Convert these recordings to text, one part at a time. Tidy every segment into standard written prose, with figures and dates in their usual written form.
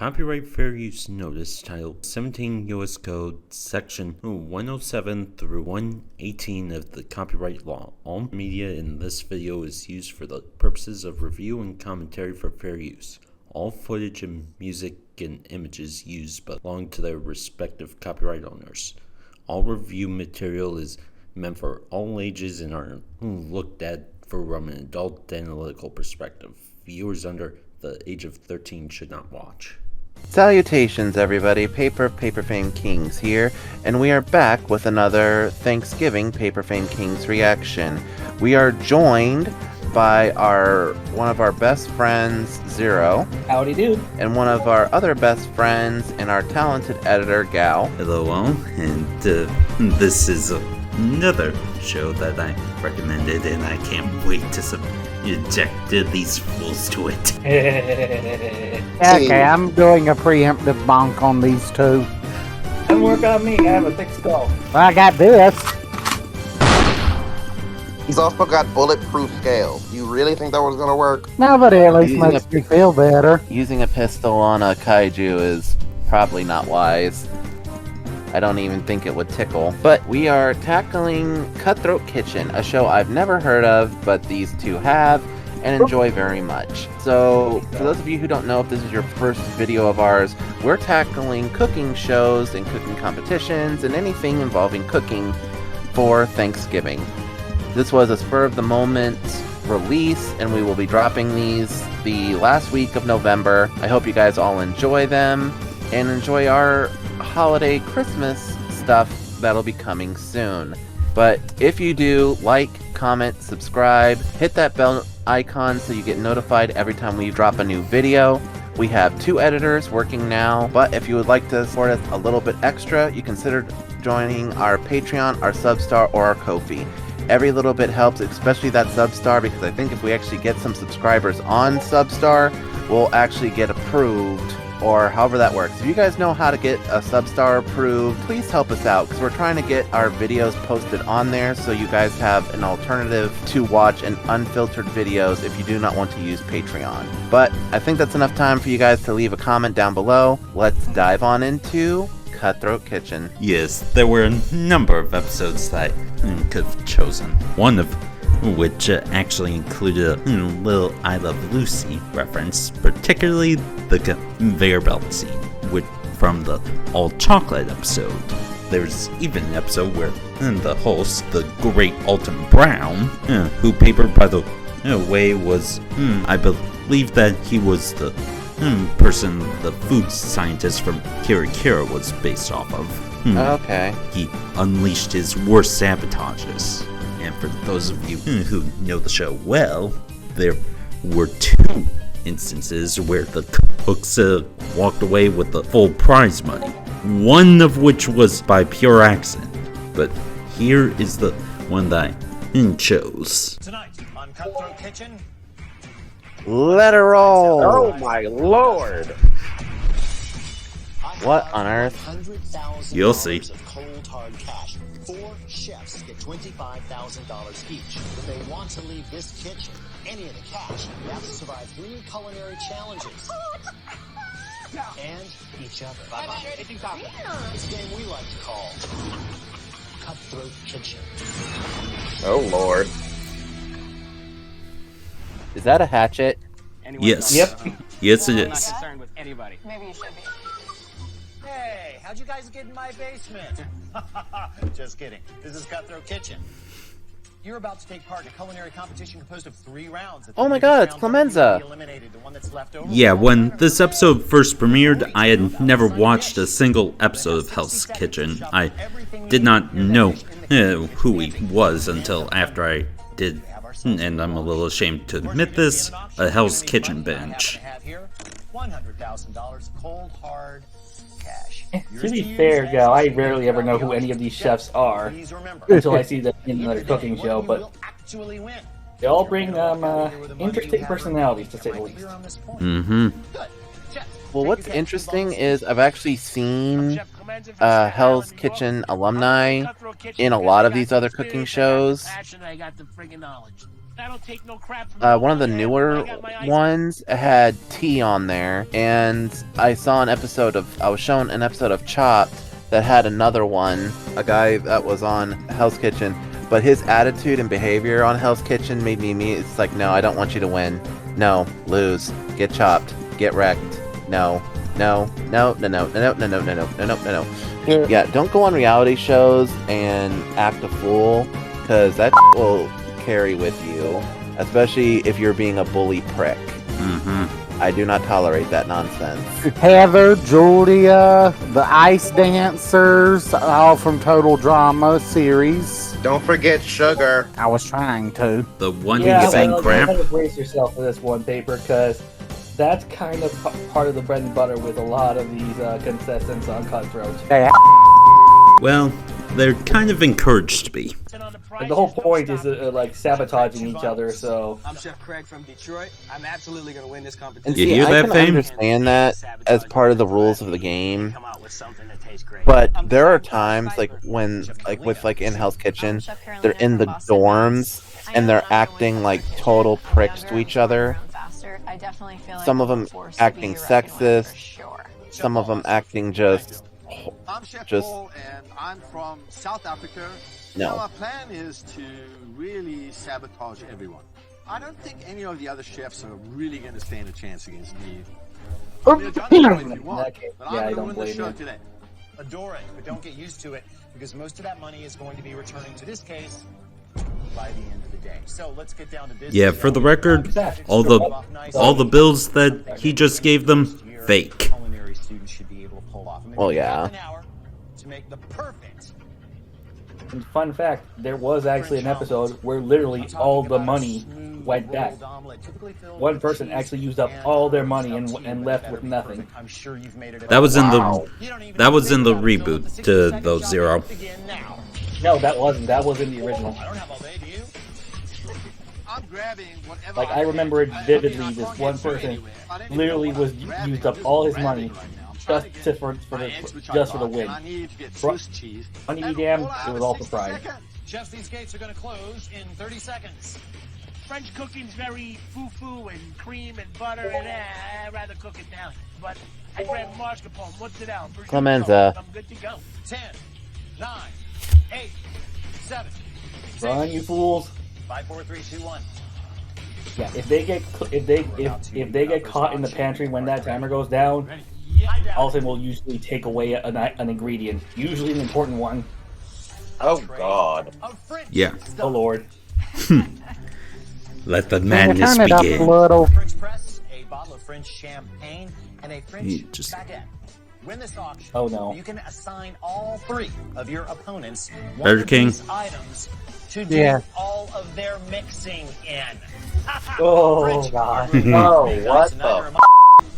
copyright fair use notice titled 17 U.S. Code Section 107 through 118 of the copyright law. All media in this video is used for the purposes of review and commentary for fair use. All footage and music and images used belong to their respective copyright owners. All review material is meant for all ages and are looked at from an adult analytical perspective. Viewers under the age of 13 should not watch. Salutations everybody, Paper Fame Kings here, and we are back with another Thanksgiving Paper Fame Kings reaction. We are joined by one of our best friends, Zero. Howdy do. And one of our other best friends and our talented editor, Gal. Hello all, and this is another show that I recommended, and I can't wait to subject these fools to it. Okay, I'm doing a preemptive bonk on these two. Don't work on me, I have a thick skull. Well, I got this. He's also got bulletproof scales. You really think that was gonna work? No, but it at least makes me feel better. Using a pistol on a kaiju is probably not wise. I don't even think it would tickle. But we are tackling Cutthroat Kitchen, a show I've never heard of, but these two have and enjoy very much. So, for those of you who don't know, if this is your first video of ours, we're tackling cooking shows and cooking competitions and anything involving cooking for Thanksgiving. This was a spur-of-the-moment release, and we will be dropping these the last week of November. I hope you guys all enjoy them and enjoy our holiday Christmas stuff that'll be coming soon. But if you do, like, comment, subscribe, hit that bell icon so you get notified every time we drop a new video. We have 2 editors working now, but if you would like to support us a little bit extra, you consider joining our Patreon, our Substar, or our Ko-fi. Every little bit helps, especially that Substar, because I think if we actually get some subscribers on Substar, we'll actually get approved, or however that works. If you guys know how to get a Substar approved, please help us out, because we're trying to get our videos posted on there so you guys have an alternative to watch and unfiltered videos if you do not want to use Patreon. But I think that's enough time for you guys to leave a comment down below. Let's dive on into Cutthroat Kitchen. Yes, there were a number of episodes that I could have chosen. One of which actually included a little I Love Lucy reference, particularly the conveyor belt scene from the all chocolate episode. There's even an episode where the host, the great Alton Brown, who papered by the way was, I believe that he was the person the food scientist from Kira Kira was based off of. Okay. He unleashed his worst sabotages. And for those of you who know the show well, there were 2 instances where the cooks walked away with the full prize money. One of which was by pure accident. But here is the one that I chose. Tonight on Cutthroat Kitchen. Let her roll! Oh my lord! What on earth? You'll see. Of cold hard cash. 4 chefs get $25,000 each. If they want to leave this kitchen, any of the cash, they have to survive 3 culinary challenges. And each other. It's a game we like to call Cutthroat Kitchen. Oh lord. Is that a hatchet? Yes. Yep. Yes, it is. Maybe you should be. Hey, how'd you guys get in my basement? Just kidding. This is Cutthroat Kitchen. You're about to take part in a culinary competition composed of 3 rounds. Oh my god, it's Clemenza! Yeah, when this episode first premiered, I had never watched a single episode of Hell's Kitchen. I did not know who he was until after I did, and I'm a little ashamed to admit this, a Hell's Kitchen binge. $100,000 cold hard cash. To be fair, Gal, I rarely ever know who any of these chefs are until I see them in another cooking show, but they all bring interesting personalities, to say the least. Well, what's interesting is I've actually seen Hell's Kitchen alumni in a lot of these other cooking shows. one of the newer ones had tea on there, and I was shown an episode of Chopped that had another one, a guy that was on Hell's Kitchen, but his attitude and behavior on Hell's Kitchen made me it's like, no, I don't want you to win. No, lose, get chopped, get wrecked. No. Yeah, don't go on reality shows and act a fool, because that will carry with you, especially if you're being a bully prick. I do not tolerate that nonsense. Heather, Julia, the Ice Dancers, all from Total Drama series. Don't forget Sugar. I was trying to. The one Yeah, who's saying well, crap. kind of brace yourself for this one, Paper, because that's kind of part of the bread and butter with a lot of these contestants on Cutthroat. Well, they're kind of encouraged to be. Like, the whole point is like sabotaging each other, so... I'm Chef Craig from Detroit. I'm absolutely going to win this competition. And You see, hear I that, can Fame? understand that as part of the rules of the game, but there are times like when, like in Hell's Kitchen, they're in the dorms and they're acting like total pricks to each other. Some of them acting sexist, some of them acting just I'm Chef Paul, and I'm from South Africa. No. My plan is to really sabotage everyone. I don't think any of the other chefs are really going to stand a chance against me. I mean, John, you if you want, but Yeah, I I'm don't going to win the blame show you. today. Adore it, but don't get used to it, because most of that money is going to be returning to this case by the end of the day. So let's get down to business. Yeah, for the record, all the bills that he just gave them, fake. Culinary students should be able to pull off. And Well, they've got yeah. an hour to make the perfect. And fun fact, there was actually an episode where literally all the money went back. One person actually used up all their money and left with nothing. I'm sure you've made it. That was in the reboot to those Zero. No, that wasn't. That was in the original. I don't have all day, do you? I'm grabbing whatever Like, I remember it vividly. This one person literally was used up all his money just for the win. I need to get Swiss cheese. Money be damned, it was all for pride. Chefs, these gates are going to close in 30 seconds. French cooking's very foo-foo and cream and butter and I'd rather cook it down. But I grab mascarpone, what's it out? Clemenza. I'm good to go. 10, 9, 8, 7, Run, you fools! 5, 4, 3, 2, 1. Yeah, if they get caught in the pantry when that timer goes down, Alton will usually take away an ingredient, usually an important one. Oh God. Yeah. Oh Lord. Let the madness Turn it up a begin. little. French press, a bottle of French champagne, and a French Just- baguette. Win this auction. Oh, no. You can assign all 3 of your opponents one Burger of King. these items to do Yeah. all of their mixing in. Oh God. Oh, what Neither the? am I.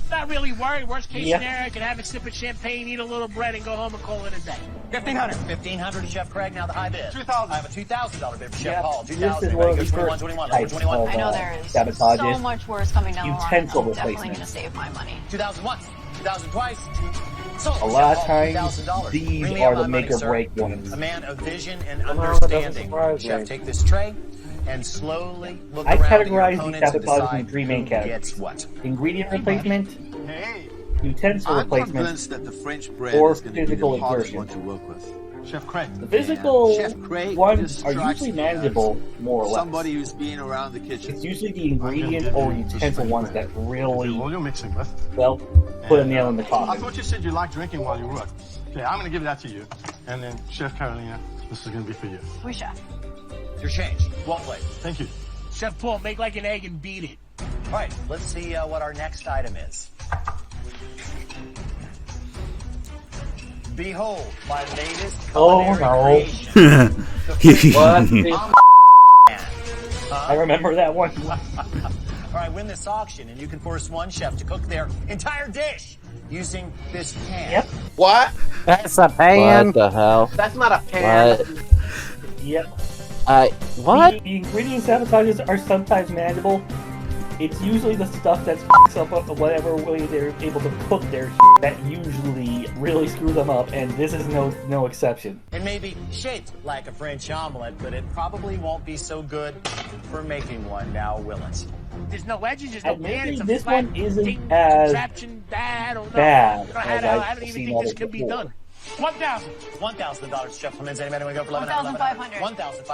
Not really worried. Worst case Yeah. scenario, I can have a sip of champagne, eat a little bread, and go home and call it a day. 1,500. 1,500 to Chef Craig. Now the high bid. 2,000. I have a $2,000 bid for Chef Yeah, Paul. this 2,000. is one of the 21, first 21, types 21. of I know there is sabotage so much worse coming down the line. utensil I'm definitely replacement. going to save my money. 2,000 once. 2,000 twice. Sold. A lot of Chef Paul, times, $2,000. these Bring me are out the my money, make or sir. break ones. A man of vision and No, that doesn't understanding. surprise Chef, me. take this tray and slowly look I around at your categorize these opponents and sabotages decide in 3 main who categories. gets what. Ingredient replacement, Hey, utensil I'm replacement, convinced that the French bread or is going to be physical the hardest exertion. one to work with. Chef Craig. The physical Chef Craig ones just are strikes usually me as manageable, more or less. Somebody who's been around the kitchen. It's usually the ingredient or utensil ones that really, What you're mixing with. well, put a nail in the I coffin. thought you said you liked drinking while you work. Okay, I'm going to give that to you. And then, Chef Carolina, this is going to be for you. We chef. Your change. Well played. Thank you. Chef Paul, make like an egg and beat it. All right, let's see what our next item is. Behold, my latest Oh, culinary no. creation. What? I remember that one. All right, win this auction, and you can force one chef to cook their entire dish using this pan. Yep. What? That's a pan. What the hell? That's not a pan. What? Yep. What? The ingredient sabotages are sometimes manageable, it's usually the stuff that fucks up whatever way they're able to cook their shit that usually really screw them up, and this is no exception. It may be shaped like a French omelet, but it probably won't be so good for making one, now will it? There's no edges, there's no pan. Admittedly, It's a this flat one isn't thing, as contraption. I don't know. bad I as don't I've even seen think all this of can be before. done. $1,000. $1,000, Chef Clemens. Anybody want to go for $1,500. $1,500.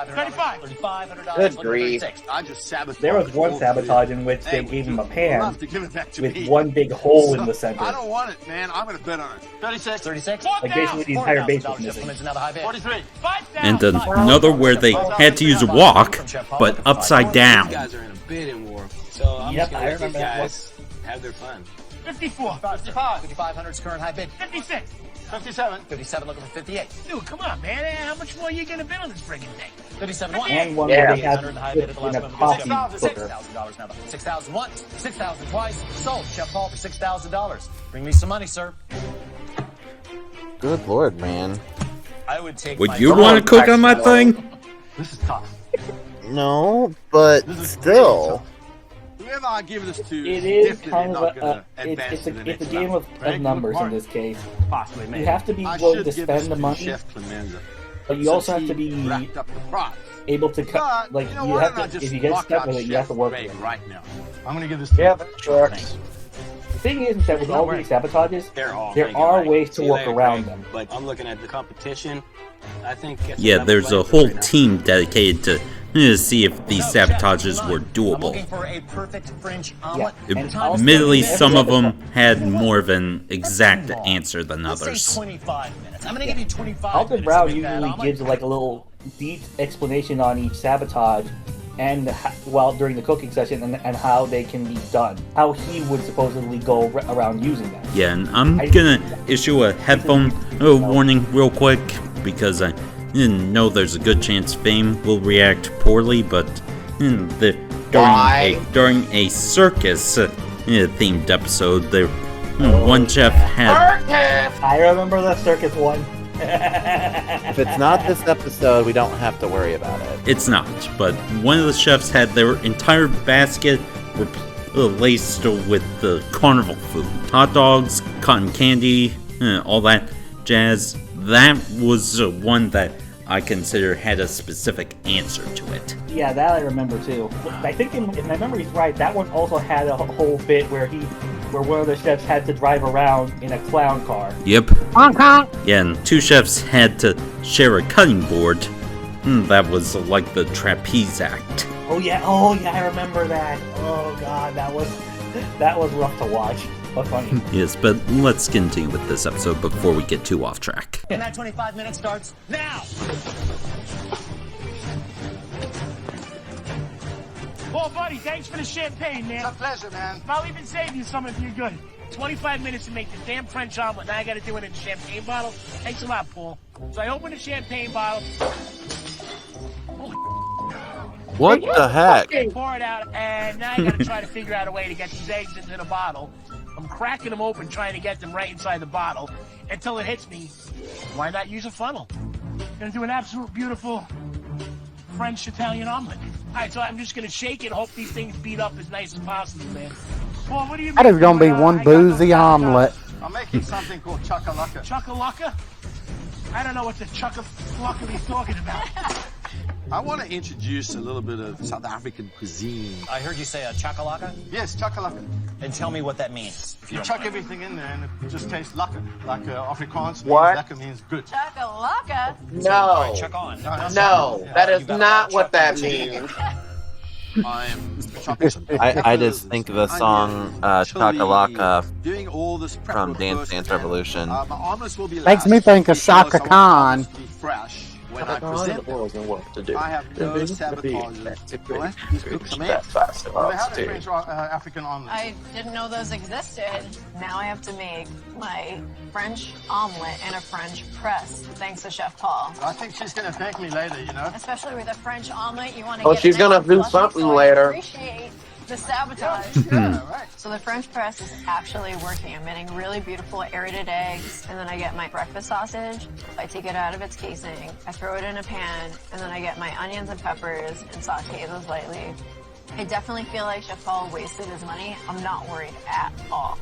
$3,500. Good grief. I just sabotaged. There was one sabotage in which they gave him a pan with one big hole in the center. I don't want it, man. I'm going to bet on it. 36. 36. Like basically the entire base was $4,000, Chef missing. Clemens. Another high bid. 43. And another where they had to use a wok, but upside down. These guys are in a bidding war, so I'm Yep, just I gonna let these remember that guys have their fun. 54. 5,500's current high bid. 56. 57. 57 looking for 58. Dude, come on, man. How much more are you going to bid on this friggin' thing? 57 one. And one Yeah. where they had 800 high bid at the last in a moment. coffee $6,000 cooker. now. 6,000 once. 6,000 twice. Sold. Chef Paul for $6,000. Bring me some money, sir. Good lord, man. I would take. Would you want to cook on my thing? This is tough. No, but still. Whoever I give this to It is definitely kind not of gonna a advance it's to the a next game level. of numbers in this case. Possibly, You have to be I willing should to give this spend the money, Chef Clemenza, but you also since have to he be wrapped up the prize. able to cut. But, Like you know you what? have I'm not to, just if you get lock stuck out with it, you Chef have to work with Greg it. right now. I'm gonna give this to that tracks. The thing is that with all these sabotages, They're all there thinking, are like, ways to see you work later, around Greg. them. But I'm looking at the competition. I think. Yeah, there's a whole team dedicated to see if these sabotages were I'm doable. looking for a perfect French omelet. Yeah. And Admittedly, also- some of them had more of an exact answer than Let's say others. 25 minutes. I'm gonna give you 25 Alton minutes Brown to make that usually omelet. gives like a little deep explanation on each sabotage, and while during the cooking session, and how they can be done, how he would supposedly go around using them. Yeah, and I'm gonna issue a headphone warning real quick because I know there's a good chance Fame will react poorly, but during a circus themed episode, one chef had. I remember the circus one. If it's not this episode, we don't have to worry about it. It's not, but one of the chefs had their entire basket laced with the carnival food. Hot dogs, cotton candy, all that jazz. That was one that I consider had a specific answer to it. Yeah, that I remember too. I think if my memory's right, that one also had a whole bit where one of the chefs had to drive around in a clown car. Yep. Honk honk. Yeah, and two chefs had to share a cutting board. That was like the trapeze act. Oh yeah, I remember that. Oh god, that was rough to watch. But funny. Yes, but let's continue with this episode before we get too off track. And that 25 minutes starts now. Oh, buddy, thanks for the champagne, man. It's a pleasure, man. I'll even save you some if you're good. 25 minutes to make the damn French omelet. Now I gotta do it in a champagne bottle. Thanks a lot, Paul. So I open the champagne bottle. What the heck? I pour it out, and now I gotta try to figure out a way to get these eggs into the bottle. I'm cracking them open, trying to get them right inside the bottle, until it hits me. Why not use a funnel? Gonna do an absolute beautiful French-Italian omelet. Alright, so I'm just gonna shake it, hope these things beat up as nice as possible, man. Paul, what do you mean? That is gonna be one boozy omelet. I'm making something called chakalaka. Chuckalaka? I don't know what the chuckalaka he's talking about. I want to introduce a little bit of South African cuisine. I heard you say a chakalaka. Yes, chakalaka. And tell me what that means. If You don't chuck mind. everything in there and it just tastes lekker. Like Afrikaans means What? lekker means good. Chakalaka. No. Chuck on. No, that is not what that means. I'm chopping some I just think of the song Chakalaka doing all this prep from work Dance first. Dance Revolution. My omelets will be Makes last me think of because Shaka I want Khan. omelets to be fresh when I present them. I have no sabotages. All right? Just cook some eggs. Have you had a French African omelet? I didn't know those existed. Now I have to make my French omelet in a French press, thanks to Chef Paul. I think she's going to thank me later, you know? Especially with a French omelet, you want to Oh, get she's it gonna nice do and fluffy, something so I later. appreciate the sabotage. Yeah, right. So the French press is actually working. I'm getting really beautiful aerated eggs, and then I get my breakfast sausage. I take it out of its casing, I throw it in a pan, and then I get my onions and peppers and saute those lightly. I definitely feel like Chef Paul wasted his money. I'm not worried at all.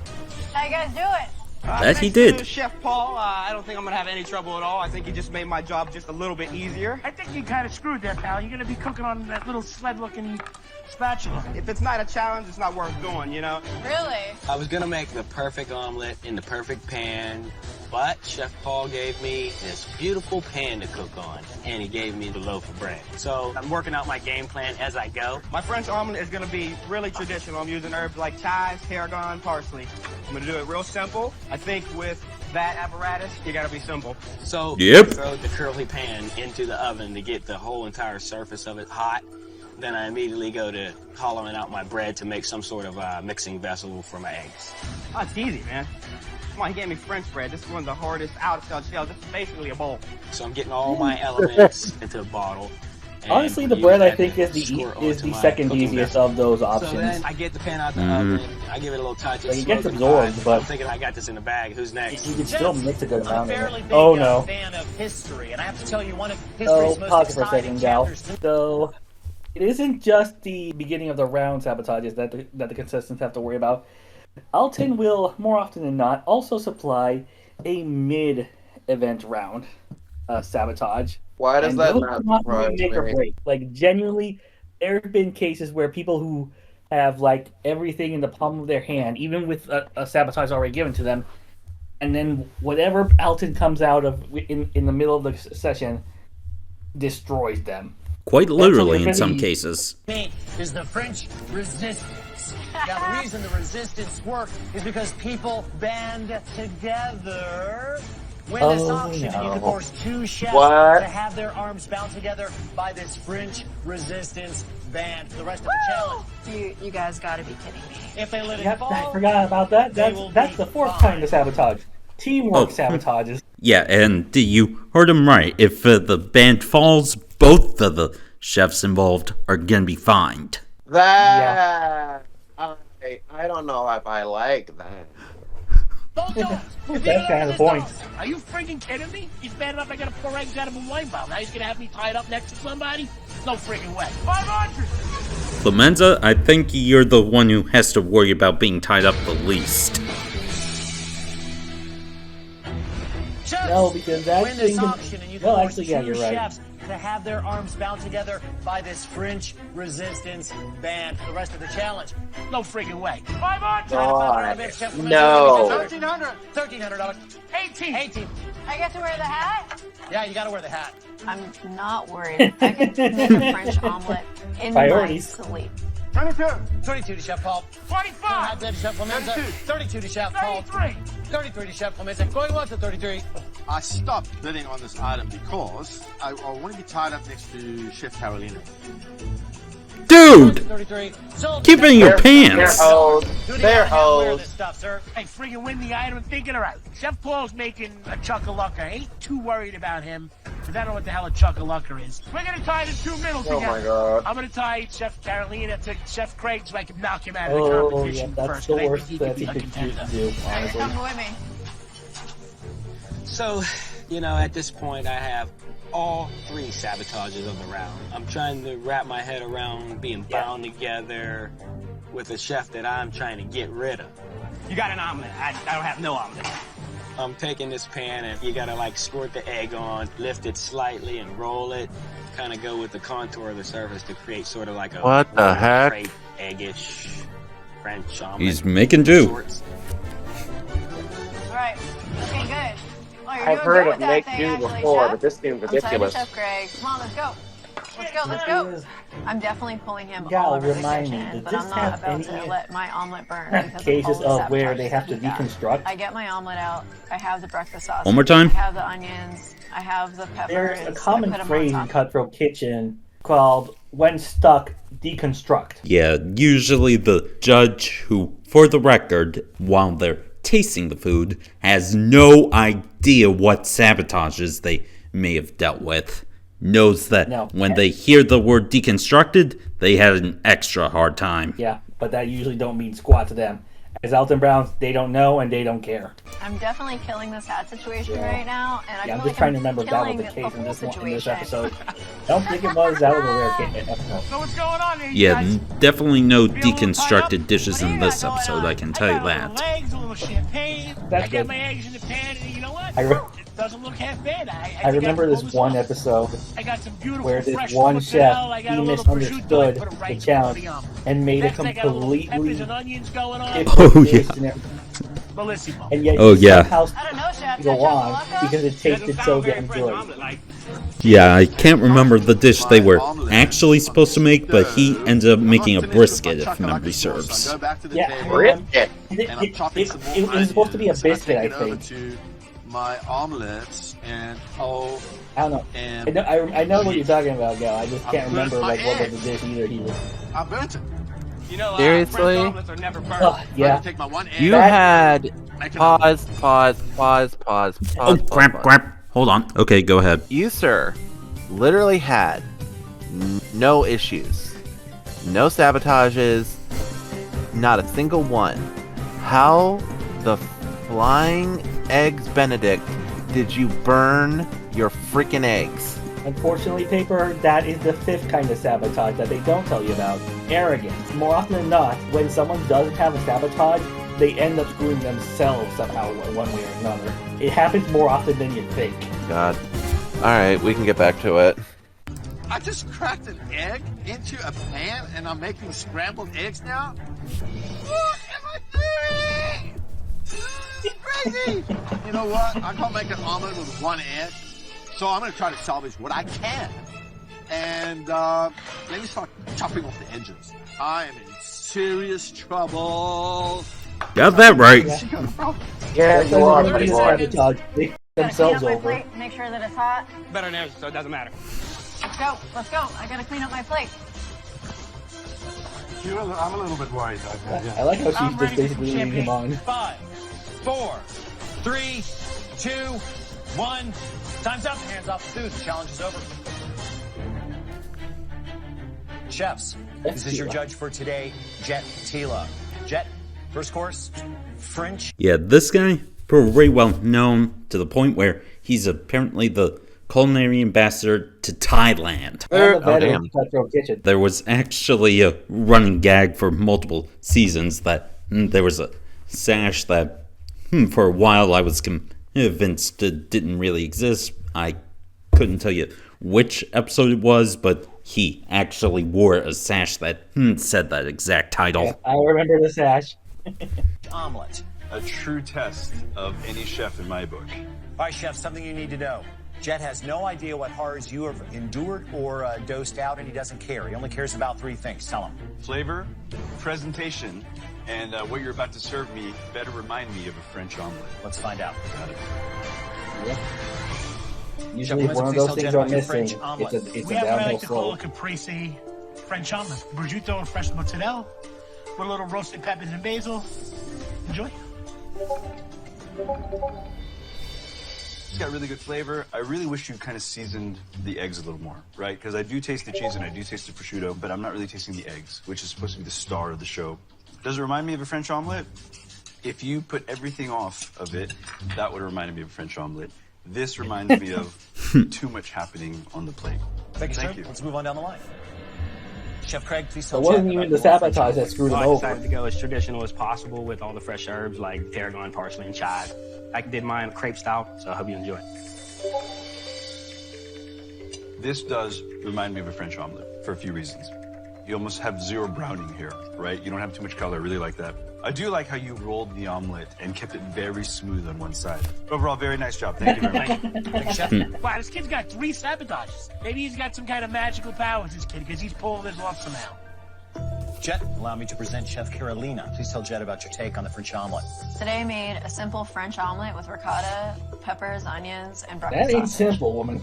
How you guys doing? That he did. Chef Paul, I don't think I'm gonna have any trouble at all. I think he just made my job just a little bit easier. I think you kind of screwed there, pal. You're gonna be cooking on that little sled-looking spatula. If it's not a challenge, it's not worth doing, you know? Really? I was gonna make the perfect omelet in the perfect pan, but Chef Paul gave me this beautiful pan to cook on, and he gave me the loaf of bread. So I'm working out my game plan as I go. My French omelet is gonna be really traditional. I'm using herbs like chives, tarragon, parsley. I'm gonna do it real simple. I think with that apparatus, you gotta be simple. So Yep. I throw the curly pan into the oven to get the whole entire surface of it hot. Then I immediately go to hollowing out my bread to make some sort of mixing vessel for my eggs. Oh, it's easy, man. Come on, he gave me French bread. This is one of the hardest out-of-shell shells. This is basically a bowl. So I'm getting all my elements into a bottle. and Honestly, the use bread I that think to is the squirt is onto the my second cooking easiest vessel. of those So options. then I get the pan out the oven, I give it a little touch. Like, it slow gets to absorbed, five. but I'm thinking I got this in the bag. Who's next? you can still mix a good I'm a amount of fairly it. big Oh no. fan of history, and I have to tell you one of history's Oh, most pause for a exciting second, gal. chapters. So, it isn't just the beginning of the round sabotages that the contestants have to worry about. Alton will, more often than not, also supply a mid-event round sabotage. Why does And that those not do not surprise really make or me? break. Like, genuinely, there have been cases where people who have, like, everything in the palm of their hand, even with a sabotage already given to them, and then whatever Alton comes out of in the middle of the session destroys them. Quite literally in That's some really- cases. Me is the French resistance. Now, the reason the resistance worked is because people band together. Win this Oh, auction, and you can no. force two chefs What? to have their arms bound together by this French resistance band for the rest of the challenge. You guys gotta be kidding me. If they let it Yep, fall, I forgot about that. they will That's be the fourth fine. kind of sabotage. Teamwork Oh. sabotages. Yeah, and you heard him right. If the band falls, both of the chefs involved are gonna be fined. That I don't know if I like that. That's kind of the point. Are you freaking kidding me? He's bad enough I gotta pour eggs out of a wine bottle. Now he's gonna have me tied up next to somebody? No freaking way. 500! Clemenza, I think you're the one who has to worry about being tied up the least. Chefs, No, because that win this thing can- auction, and you can well, force actually, yeah, two you're right. chefs to have their arms bound together by this French resistance band for the rest of the challenge. No freaking way. 500! God, $1,200. no. $1,300. 18! I get to wear the hat? Yeah, you gotta wear the hat. I'm not worried. I can make a French omelet in Priorities. my sleep. 22 to Chef Paul. 25! 25 to Chef Clemenza. 32 to Chef Paul. 33! 33 to Chef Clemenza. Going once to 33. I stopped bidding on this item because I want to be tied up next to Chef Carolina. Dude! 33. Sold. Keep it in your pants! They're old. Who do you They're have to wear old. this stuff, sir? Hey, freaking win the item and think it right. Chef Paul's making a chuck-a-lucker. Ain't too worried about him, because I don't know what the hell a chuck-a-lucker is. We're gonna tie the two middles Oh together. my god. I'm gonna tie Chef Carolina to Chef Craig so I can knock him out of the Oh, yeah, competition that's first. the 'cause I worst think that he he could be a could contender. do, Hey, honestly. come with me. So, at this point, I have all three sabotages of the round. I'm trying to wrap my head around being bound together with a chef that I'm trying to get rid of. You got an omelet. I don't have no omelet. I'm taking this pan and you gotta squirt the egg on, lift it slightly and roll it, kind of go with the contour of the surface to create sort of like a What the heck? crepe, eggish French omelet. He's making do. sorts. Alright, looking good. Oh, you're I've doing heard good of with make that thing, do actually, before, Chef. but this seems I'm tied to ridiculous. Chef Craig. Come on, let's go. Let's go, let's go. I'm definitely pulling him Gal, all over the remind me, kitchen, did but this I'm not have about to any let my omelet burn because cases of all the of where sabotage they have to that he got. deconstruct? I get my omelet out. I have the breakfast sauce. One more time. I have the onions. I have the peppers. There's a I common put 'em on phrase in top. Cutthroat Kitchen called "when stuck, deconstruct." Yeah, usually the judge who, for the record, while they're tasting the food, has no idea what sabotages they may have dealt with. Knows that No. when they hear the word deconstructed, they had an extra hard time. Yeah, but that usually don't mean squat to them. As Alton Brown, they don't know and they don't care. I'm definitely killing this hat situation right now, and I Yeah, I'm feel just trying to remember if that killing was the case the in whole this one, in this situation. episode. I don't think it was. That was a rare episode. So what's going on here, you Yeah, guys? definitely no deconstructed dishes in this episode, I can tell you I got a that. little eggs, a little champagne. That's I got good. my eggs in the pan, and you know what? I It doesn't look half bad. I remember this one episode I got some beautiful where this fresh one chef, mozzarella. I got he a little prosciutto. I misunderstood put it right the in challenge the omelet. and made a Next, I got a little completely peppers and onions going on. different Oh, dish yeah. and everything. Bellissimo. And yet Oh, you yeah. somehow I don't know, Chef. go Is that on Chocolate? because it tasted so damn good. Yeah, I can't remember the dish they were actually supposed to make, but he ended up making a brisket, if memory serves. Yeah, Brisket. it was supposed to be a biscuit, I think. To my omelets and I don't know. and I know what you're talking about, Gal. I just can't remember like what was the dish either. He was. I burnt it. You know, Seriously? French omelets are never burnt. Oh, yeah. Take my one egg. You had pause. Oh, crap. Hold on. Okay, go ahead. You, sir, literally had no issues, no sabotages, not a single one. How the flying eggs Benedict did you burn your freaking eggs? Unfortunately, Paper, that is the fifth kind of sabotage that they don't tell you about. Arrogance. More often than not, when someone does have a sabotage, they end up screwing themselves somehow, one way or another. It happens more often than you think. God. Alright, we can get back to it. I just cracked an egg into a pan and I'm making scrambled eggs now? What am I doing? Crazy! You know what? I can't make an omelet with one egg, so I'm going to try to salvage what I can. And let me start chopping off the edges. I am in serious trouble. Got that right. Yeah, you are, buddy boy. Sabotage themselves Clean up my over. plate, make sure that it's hot. Better now, so it doesn't matter. Let's go. I gotta clean up my plate. I'm a little bit worried. I like how she's I'm just ready for basically leading him on. 5, 4, 3, 2, 1. Time's up. Hands off the food. The challenge is over. Chefs, this is your judge for today, Jet Tila. Jet, first course, French. Yeah, this guy, pretty well known to the point where he's apparently the culinary ambassador to Thailand. And the veteran of Cutthroat Kitchen. There was actually a running gag for multiple seasons that there was a sash that for a while I was convinced it didn't really exist. I couldn't tell you which episode it was, but he actually wore a sash that said that exact title. Yeah, I remember the sash. Omelet. A true test of any chef in my book. All right, chef, something you need to know. Jet has no idea what horrors you have endured or dosed out, and he doesn't care. He only cares about three things. Tell him. Flavor, presentation, and what you're about to serve me better remind me of a French omelet. Let's find out. Got it. Yeah. Usually if one of those things are missing, it's a We have downhill like the Cola slope. Caprese French omelet. Prosciutto and fresh mozzarella with a little roasted peppers and basil. Enjoy. It's got really good flavor. I really wish you kind of seasoned the eggs a little more, right? Because I do taste the cheese and I do taste the prosciutto, but I'm not really tasting the eggs, which is supposed to be the star of the show. Does it remind me of a French omelet? If you put everything off of it, that would remind me of a French omelet. This reminds me of too much happening on the plate. Thank you, sir. you. Let's move on down the line. Chef Craig, please It tell wasn't Jet even about the your French sabotage that omelet. screwed him I over. decided to go as traditional as possible with all the fresh herbs like tarragon, parsley, and chive. I did mine crepe style, so I hope you enjoy. This does remind me of a French omelet for a few reasons. You almost have zero browning here, right? You don't have too much color. I really like that. I do like how you rolled the omelet and kept it very smooth on one side. Overall, very nice job. Thank you very much. Thank you, Chef. Wow, this kid's got 3 sabotages. Maybe he's got some kind of magical powers, this kid, because he's pulling this off somehow. Jet, allow me to present Chef Carolina. Please tell Jet about your take on the French omelet. Today I made a simple French omelet with ricotta, peppers, onions, and breakfast That ain't sausage. simple, woman.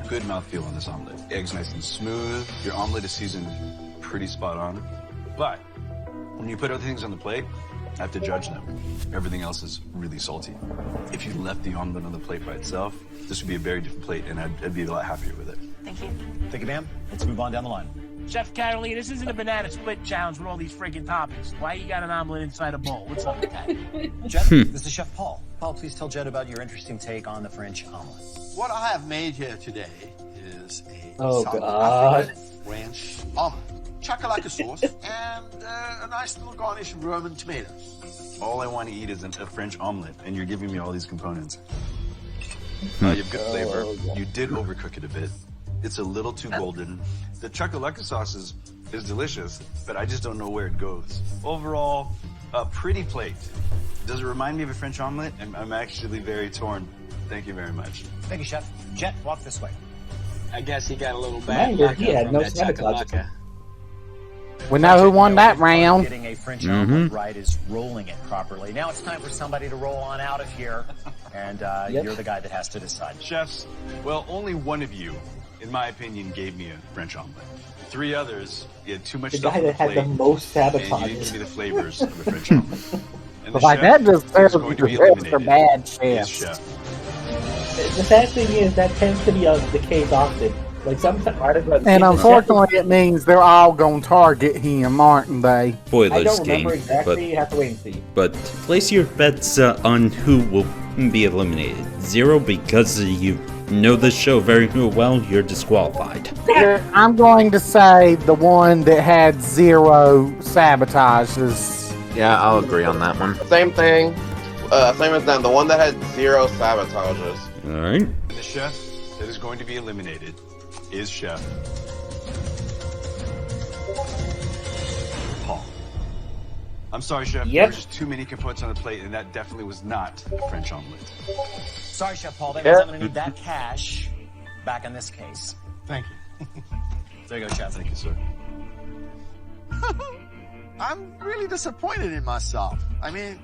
Good mouthfeel on this omelet. Eggs nice and smooth. Your omelet is seasoned pretty spot on. But when you put other things on the plate, I have to judge them. Everything else is really salty. If you left the omelet on the plate by itself, this would be a very different plate, and I'd be a lot happier with it. Thank you. Thank you, ma'am. Let's move on down the line. Chef Caroline, this isn't a banana split challenge with all these friggin' toppings. Why you got an omelet inside a bowl? What's up with that? Jed, this is Chef Paul. Paul, please tell Jed about your interesting take on the French omelet. What I have made here today is a Oh, South God. African French omelet. Chakalaka sauce and a nice little garnish of Roman tomatoes. All I want to eat is a French omelet, and you're giving me all these components. You have good flavor. You did overcook it a bit. It's a little too golden. The chakalaka sauce is delicious, but I just don't know where it goes. Overall, a pretty plate. Does it remind me of a French omelet? I'm actually very torn. Thank you very much. Thank you, Chef. Jet, walk this way. I guess he got a little bad Mind you, luck he had from no that sabotage. chakalaka. We know who won that round. Getting a French omelet right is rolling it properly. Now it's time for somebody to roll on out of here, and you're the guy that has to decide. Chefs, well, only one of you, in my opinion, gave me a French omelet. 3 others, you had too much The stuff guy on the that had plate, the most and you sabotage. didn't give me the flavors of a French omelet. And the Like, chef that just is tells going you to be the chefs are eliminated bad is chefs. chef. The sad thing is that tends to be the case often. Like sometimes, And unfortunately, it means they're all going to target him, aren't they? I don't Spoilers game, remember exactly. but You have to wait and see. place your bets on who will be eliminated. 0 because you know the show very well, you're disqualified. I'm going to say the one that had 0 sabotages. Yeah, I'll agree on that one. Same thing. Same as them. The one that had 0 sabotages. Alright. And the chef that is going to be eliminated is Chef Paul. I'm sorry, Chef. There were just too many components on the plate, and that definitely was not a French omelet. Sorry, Chef Paul. That means I'm going to need that cash back in this case. Thank you. There you go, Chef. Thank you, sir. I'm really disappointed in myself. I mean,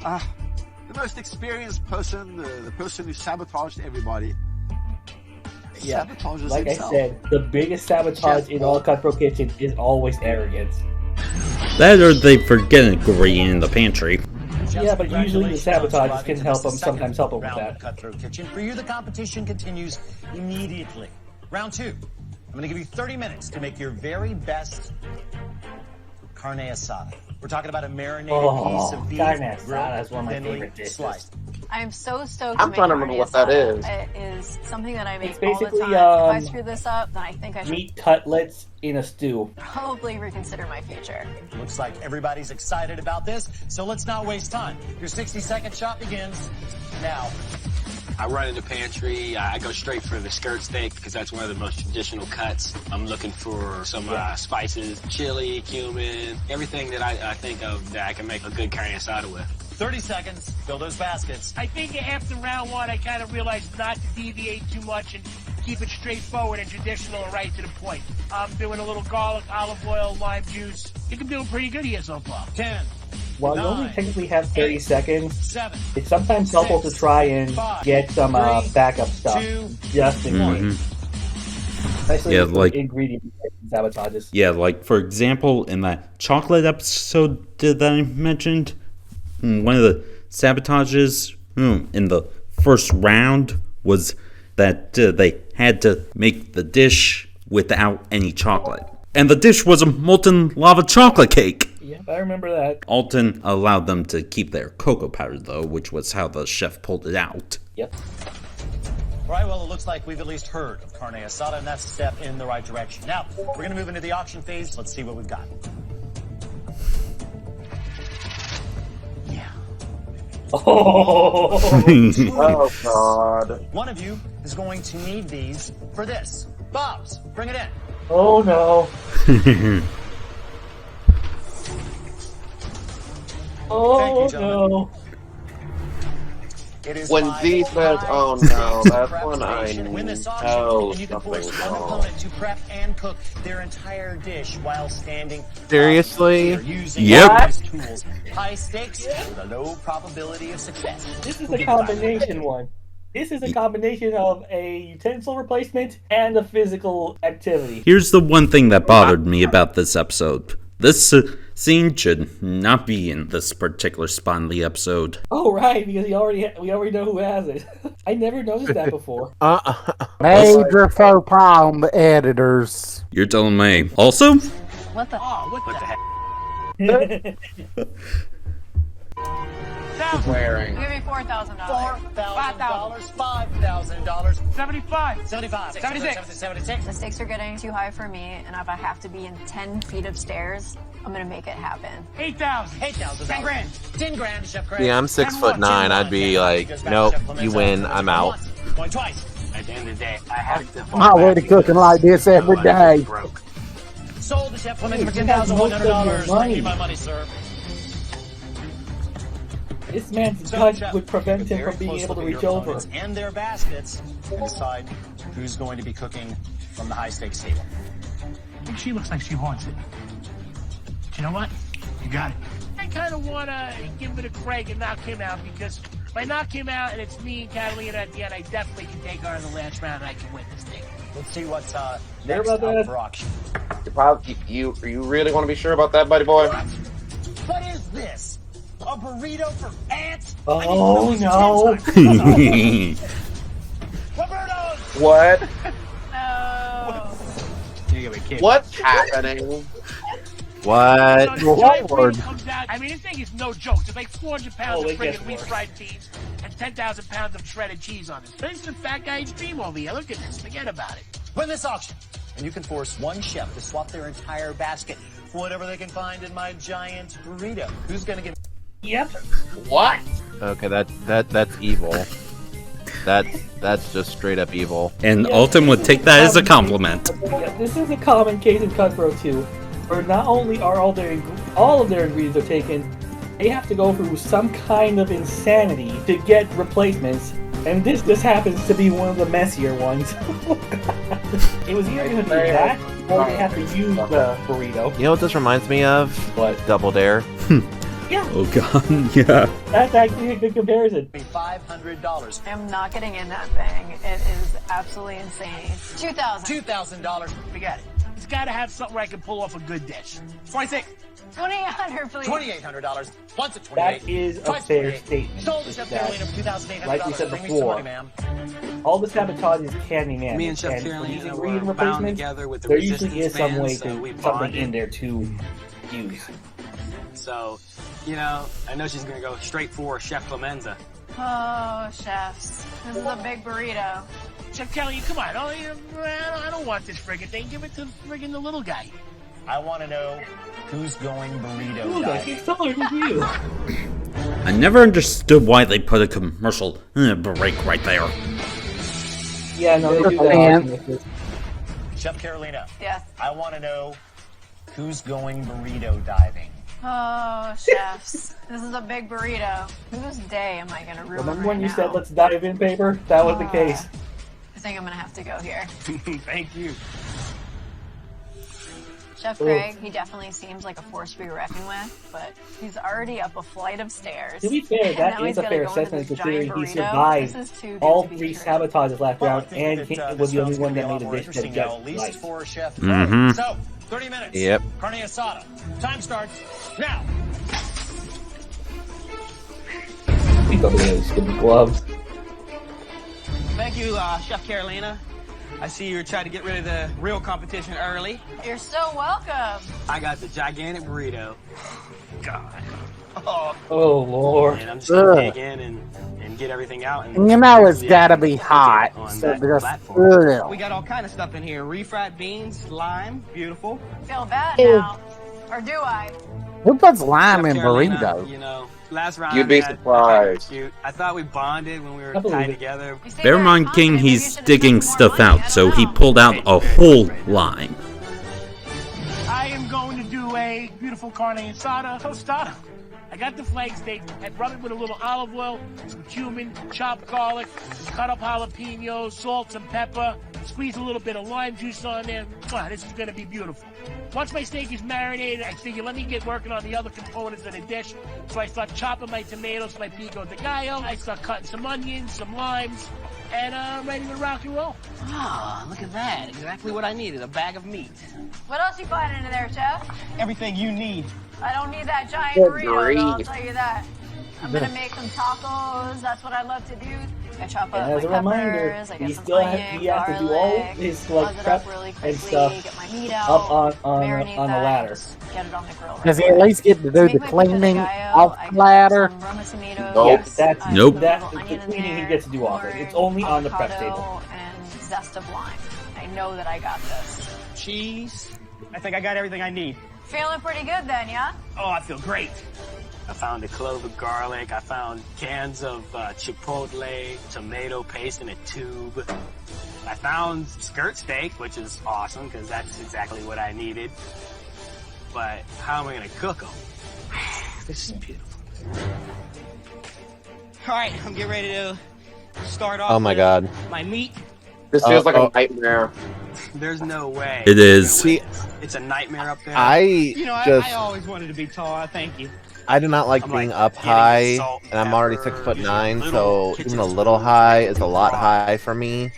the most experienced person, the person who sabotaged everybody, Yeah, sabotages like himself. I said, the biggest sabotage in all Cutthroat Kitchen is always arrogance. That or they forget an ingredient in the pantry. Yeah, but usually the sabotages can help them. Sometimes help them with that. Cutthroat Kitchen. For you, the competition continues immediately. Round 2. I'm going to give you 30 minutes to make your very best carne asada. We're talking about a marinated piece of beef, carne grilled, asada is one of my thinly favorite dishes. sliced. I'm so stoked I'm to make trying to remember carne what that asada. is. It is something that I make It's all the basically, time. If I screw this up, then I think I should Meat cutlets in a stew. probably reconsider my future. Looks like everybody's excited about this, so let's not waste time. Your 60-second shot begins now. I run in the pantry. I go straight for the skirt steak because that's one of the most traditional cuts. I'm looking for some spices, chili, cumin, everything that I think of that I can make a good carne asada with. 30 seconds. Fill those baskets. I think after round 1, I kind of realized not to deviate too much and keep it straightforward and traditional and right to the point. I'm doing a little garlic, olive oil, lime juice. I think I'm doing pretty good here so far. 10. While you only technically have 30 seconds, 7. it's sometimes helpful to try and get some backup stuff just in case. Especially Yeah, with like- ingredient sabotages. Yeah, like for example, in that chocolate episode that I mentioned, one of the sabotages in the first round was that they had to make the dish without any chocolate. And the dish was a molten lava chocolate cake. Yeah, I remember that. Alton allowed them to keep their cocoa powder, though, which was how the chef pulled it out. Yep. All right, well, it looks like we've at least heard of carne asada, and that's a step in the right direction. Now, we're going to move into the auction phase. Let's see what we've got. Oh, Oh, God. One of you is going to need these for this. Bobs, bring it in. oh no. Oh Thank you, gentlemen. no. It is When my Z says, "Oh no," that's when I preparation. Win this auction, know and you can force something's one wrong. opponent to prep and cook their entire dish while standing. Seriously? Using Yep. these tools. High stakes with a low probability of success. This is a combination one. This is a combination of a utensil replacement and a physical activity. Here's the one thing that bothered me about this episode. This scene should not be in this particular spot in the episode. Oh right, because we already know who has it. I never noticed that before. Major faux pas on the editors. You're telling me. Also? What the? Oh, what the heck? Swearing. Give me $4,000. $4,000, $5,000, 75. 75, 76. The stakes are getting too high for me, and if I have to be in 10 feet of stairs, I'm gonna make it happen. 8,000. 8,000. 10 grand. 10 grand, Chef Craig. Yeah, I'm 6'9". I'd be like, nope, you win, I'm out. Going twice. At the end of the day, I have to. My way to cooking like this every day. Sold to Chef Clemens for Hey, you got most of your $10,100. I money. need my money, sir. This man's So, gut Chef, would prevent take a him very from being close able to look at reach your over. opponents and their baskets and decide who's going to be cooking from the high stakes table. I think she looks like she wants it. But you know what? You got it. I kind of want to give it to Craig and knock him out, because if I knock him out and it's me and Catalina at the end, I definitely can take her in the last round and I can win this thing. Let's see what's There next about up that? for auction. You really want to be sure about that, buddy boy? What is this? A burrito for ants? Oh no! Roberto! What? No. What's happening? What? So the giant Lord. burrito comes out. I mean, this thing is no joke. It's like 400 pounds Oh, of it gets friggin' worse. refried beans and 10,000 pounds of shredded cheese on this. This is a fat guy's dream over here. Look at this. Forget about it. Win this auction, and you can force one chef to swap their entire basket for whatever they can find in my giant burrito. Who's gonna give? Yep. What? Okay, that's evil. That's just straight up evil. And Alton would take that as a compliment. Yeah, this is a common case in Cutthroat too, where not only are all of their ingredients are taken, they have to go through some kind of insanity to get replacements, and this just happens to be one of the messier ones. It was either going to be that, or they have to use the burrito. You know what this reminds me of? What? Double Dare. Yeah, Oh god, yeah. that's actually a good comparison. $500. I'm not getting in that thing. It is absolutely insane. $2,000. $2,000. Forget it. He's got to have something where I can pull off a good dish. 26. $2,800, please. $2,800. Once at 28. That is a Twice fair 28. statement. Sold to Chef That, Carolina for $2,800. like we said Bring me some before, money, ma'am. all the sabotage is Candyman, Me and Chef for Carolina these were ingredient bound replacements, together with the there usually is resistance some way bands, so we to something bonded. in there to use. So, you know, I know she's gonna go straight for Chef Clemenza. Oh, chefs. This is a big burrito. Chef Kelly, come on. Oh, I don't want this friggin' thing. Give it to friggin' the little guy. I want to know who's going burrito Ooh, that diet. keeps taller than you. I never understood why they put a commercial break right there. Yeah, no, they do Man. that. Chef Carolina, Yes. I want to know who's going burrito diving. Oh, chefs. This is a big burrito. Whose day am I going to ruin Remember right when you now? said let's dive in paper? That was the case. I think I'm going to have to go here. Thank you. Chef Craig, he definitely seems like a force to be reckoned with, but he's already up a flight of stairs. To be fair, And that now is he's a gotta fair go into assessment this considering giant he burrito. survived This is too good all to be three true. sabotages last Well, I round think and that, was the this only film's one gonna that be a made lot a more dish that interesting now, just at least right. for Chef Craig. Mhm. So, 30 minutes. Yep. Carne asada. Time starts now. He thought he had stupid gloves. Thank you, Chef Carolina. I see you're trying to get rid of the real competition early. You're so welcome. I got the gigantic burrito. God. Oh, Oh lord. And I'm just gonna Ugh. dig in and get everything out. And And you know it's yeah, gotta be cook it hot. on So that just, platform. we ugh. got all kind of stuff in here. Refried beans, lime, beautiful. Feel bad Ew. now. Or do I? Who puts lime Chef in Carolina, burrito? You know, last round You'd be I surprised. cute. I thought we bonded when we were I believe tied it. together. You seem Bear in very mind, King, confident. Maybe you he's should have digging spent more stuff money. I out, don't so he know. pulled out a whole lime. I am going to do a beautiful carne asada tostada. I got the flank steak and rub it with a little olive oil, some cumin, chopped garlic, cut up jalapenos, salt, some pepper, squeeze a little bit of lime juice on there. Wow, this is going to be beautiful. Once my steak is marinated, I figure let me get working on the other components of the dish. So I start chopping my tomatoes, my pico de gallo. I start cutting some onions, some limes, and I'm ready to rock and roll. Ah, look at that. Exactly what I needed, a bag of meat. What else you finding in there, chef? Everything you need. I don't need that giant Good burrito, though, I'll grief. tell you that. I'm gonna make some tacos. That's what I love to do. I chop up And as my a reminder, peppers. I get he some still onion, he has to do all garlic, his buzz it prep up really and quickly, stuff get my meat out, up on marinate the that, ladder. just get it on the grill. Does he at least get to do the cleaning off the ladder? Yeah, that's Nope. That's the cleaning he gets to do off it. It's only on the prep table. And zest of lime. I know that I got this. Cheese. I think I got everything I need. Feeling pretty good then, yeah? Oh, I feel great. I found a clove of garlic. I found cans of chipotle, tomato paste in a tube. I found skirt steak, which is awesome because that's exactly what I needed. But how am I going to cook them? This is beautiful. All right, I'm getting ready to start off. Oh my with God. My meat. This feels like a nightmare. There's no way. It is. See, it's a nightmare up there. I always wanted to be tall. Thank you. I do not like being up high, and I'm already 6'9", so even a little high is a lot high for me.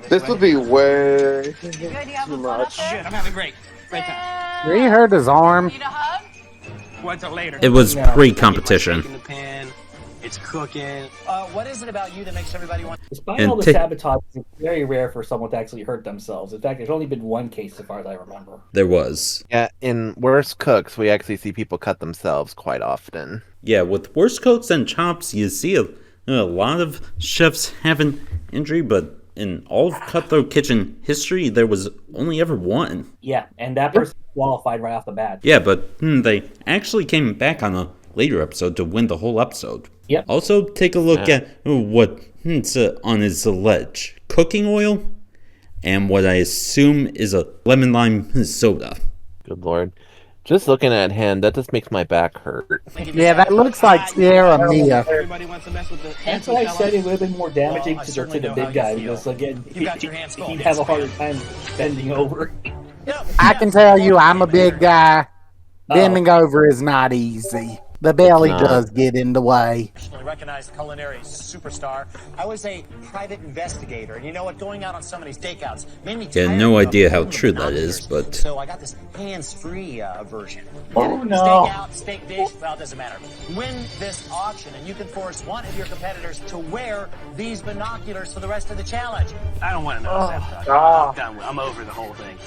This would be way too much. Shit, I'm having great time. Did he hurt his arm? What's it later? It was pre-competition. In the pan, it's cooking. What is it about you that makes everybody want? Despite And all the ta- sabotage, it's very rare for someone to actually hurt themselves. In fact, there's only been one case so far as I remember. There was. Yeah, in Worst Cooks, we actually see people cut themselves quite often. Yeah, with worse cooks and chops, you see a lot of chefs have an injury, but in all of Cutthroat Kitchen history, there was only ever one. Yeah, and that person qualified right off the bat. Yeah, but they actually came back on a later episode to win the whole episode. Yep. Also, take a look at what's on his ledge. Cooking oil, and what I assume is a lemon lime soda. Good lord. Just looking at him, that just makes my back hurt. Yeah, that looks like Sierra Mia. Everybody wants to mess with the That's why I said it would have been more damaging to the big guy, because again, he'd have a harder time bending over. I can tell you, I'm a big guy. Bending over is not easy. The belly does get in the way. Recognized culinary superstar. I was a private investigator, and you know what? Going out on some of these stakeouts made me Yeah, tired no of idea how the true that is, but So I got this hands-free version. Oh, no. Stakeout, steak dish, well, it doesn't matter. Win this auction, and you can force one of your competitors to wear these binoculars for the rest of the challenge. I don't want to know that. I'm done with. I'm over the whole thing.